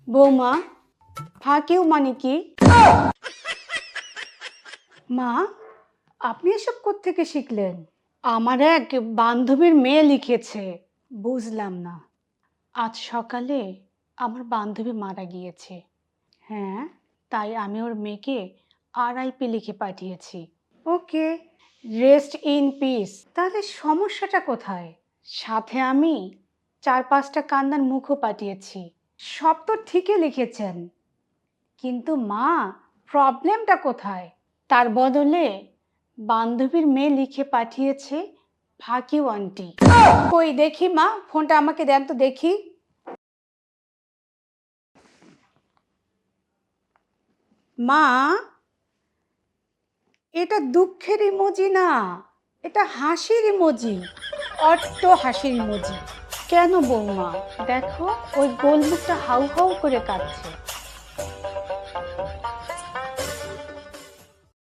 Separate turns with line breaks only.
বৌমা, ফাঁকিও মানে কি? মা, আপনি এসব কোত্থেকে শিখলেন? আমার এক বান্ধবীর মেয়ে লিখেছে। বুঝলাম না। আজ সকালে আমার বান্ধবী মারা গিয়েছে। হ্যাঁ, তাই আমি ওর মেয়েকে আরআইপি লিখে পাঠিয়েছি। ওকে, রেস্ট ইন পিস। তাহলে সমস্যাটা কোথায়? সাথে আমি 4-5টা কান্নার মুখও পাঠিয়েছি। সব তো ঠিকই লিখেছেন, কিন্তু মা, প্রবলেমটা কোথায়? তার বদলে বান্ধবীর মেয়ে লিখে পাঠিয়েছে ফাঁকি আন্টি। কই দেখি মা, ফোনটা আমাকে দেন তো দেখি। মা, এটা দুঃখের ইমোজি না, এটা হাসির ইমোজি, অট্ট হাসির ইমোজি। কেন বৌমা, দেখো ওই গোলমুখটা হাউ হাউ করে কাঁদছে।